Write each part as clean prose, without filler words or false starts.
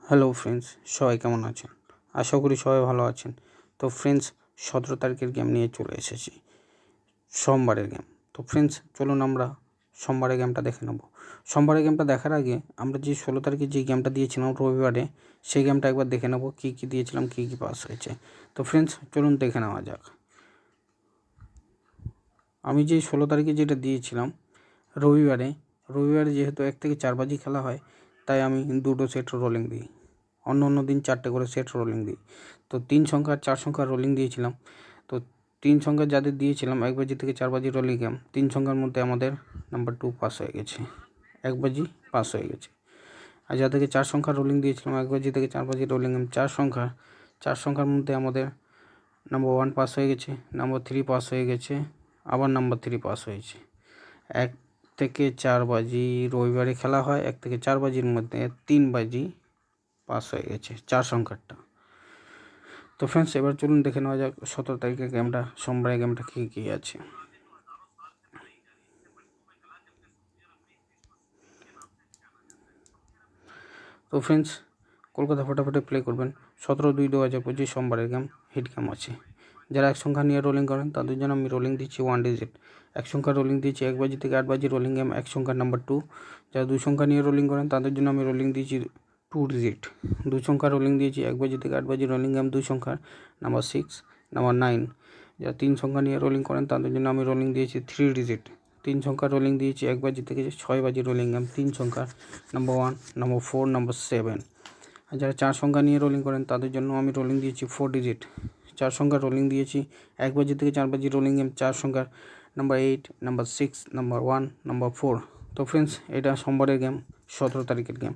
Hello friends, সবাই কেমন আছেন? আশা করি সবাই ভালো আছেন। তো ফ্রেন্ডস, 17 তারিখের গেম নিয়ে চলে এসেছি, সোমবারের গেম। তো ফ্রেন্ডস, চলুন আমরা সোমবারের গেমটা দেখে নেব। সোমবারের গেমটা দেখার আগে আমরা যে 16 তারিখে যে গেমটা দিয়েছিলাম রবিবারে, সেই গেমটা একবার দেখে নেব, কী কী দিয়েছিলাম, কী কী পাস হয়েছে। তো ফ্রেন্ডস, চলুন দেখে নেওয়া যাক। আমি যে 16 তারিখে যেটা দিয়েছিলাম রবিবারে যেহেতু 1 থেকে 4 বাজি খেলা হয়, তাই আমি 2টো সেট রোলিং দিই। অন্য দিন 4টে করে সেট রোলিং দিই। তো 3 সংখ্যা 4 সংখ্যার রোলিং দিয়েছিলাম। তো 3 সংখ্যা যাদের দিয়েছিলাম 1 বাজি থেকে 4 বাজি রোলিং গেম, 3 সংখ্যার মধ্যে আমাদের নাম্বার 2 পাস হয়ে গেছে, 1 বাজি পাস হয়ে গেছে। আর যাদেরকে 4 সংখ্যার রোলিং দিয়েছিলাম 1 বাজি থেকে 4 বাজি রোলিং গেম, 4 সংখ্যার মধ্যে আমাদের নাম্বার 1 পাস হয়ে গেছে, নাম্বার 3 পাস হয়ে গেছে, আবার নাম্বার 3 পাস হয়েছে। 1 থেকে 4 বাজি রবিবারে খেলা হয়, 1 থেকে 4 বাজির মধ্যে 3 বাজি পাস হয়ে গেছে 4 সংখ্যারটা। তো ফ্রেন্ডস, এবার চলুন দেখে নেওয়া যাক 17 তারিখের গেমটা, সোমবারের গেমটা কী কী আছে। তো ফ্রেন্ডস, কলকাতা ফটাফটে প্লে করবেন। 17/2/2025 সোমবারের গেম, হিট গেম আছে। যারা 1 সংখ্যা নিয়ে রোলিং করেন তাদের জন্য আমি রোলিং দিচ্ছি 1 ডিজিট। 1 সংখ্যা রোলিং দিচ্ছি 1 বাজি থেকে 8 বাজি রোলিং গেম, 1 সংখ্যার নাম্বার 2। যারা 2 সংখ্যা নিয়ে রোলিং করেন তাদের জন্য আমি রোলিং দিচ্ছি 2 ডিজিট। 2 সংখ্যা রোলিং দিয়েছি 1 বাজি থেকে 8 বাজি রোলিং গেম, 2 সংখ্যার নাম্বার 6, নাম্বার 9। যারা 3 সংখ্যা নিয়ে রোলিং করেন তাদের জন্য আমি রোলিং দিয়েছি 3 ডিজিট। 3 সংখ্যা রোলিং দিয়েছি 1 বাজি থেকে 6 বাজি রোলিং গেম, 3 সংখ্যার নাম্বার 1, নাম্বার 4, নাম্বার 7। আর যারা 4 সংখ্যা নিয়ে রোলিং করেন তাদের জন্য আমি রোলিং দিয়েছি 4 ডিজিট। 4 সংখ্যা রোলিং দিয়েছি 1 বাজি থেকে 4 বাজি রোলিং গেম, 4 সংখ্যার নাম্বার 8, নাম্বার 6, নাম্বার 1, নাম্বার 4। তো ফ্রেন্ডস, এটা সোমবারের গেম, 17 তারিখের গেম।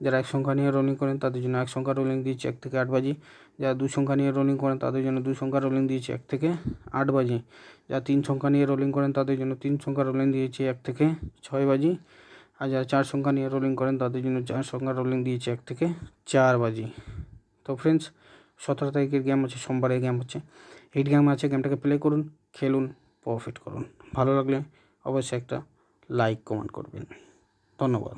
যারা 1 সংখ্যা নিয়ে রোলিং করেন তাদের জন্য 1 সংখ্যা রোলিং দিয়েছি 1 থেকে 8 বাজি। যারা 2 সংখ্যা নিয়ে রোলিং করেন তাদের জন্য 2 সংখ্যা রোলিং দিয়েছি 1 থেকে 8 বাজি। যারা 3 সংখ্যা নিয়ে রোলিং করেন তাদের জন্য 3 সংখ্যা রোলিং দিয়েছি 1 থেকে 6 বাজি। আর যারা 4 সংখ্যা নিয়ে রোলিং করেন তাদের জন্য 4 সংখ্যা রোলিং দিয়েছি 1 থেকে 4 বাজি। তো ফ্রেন্ডস, 17 তারিখের গেম হচ্ছে, সোমবারের গেম হচ্ছে, হিট গেম আছে। গেমটাকে প্লে করুন, খেলুন, প্রফিট করুন। ভালো লাগলে অবশ্যই একটা লাইক কমেন্ট করবেন। ধন্যবাদ।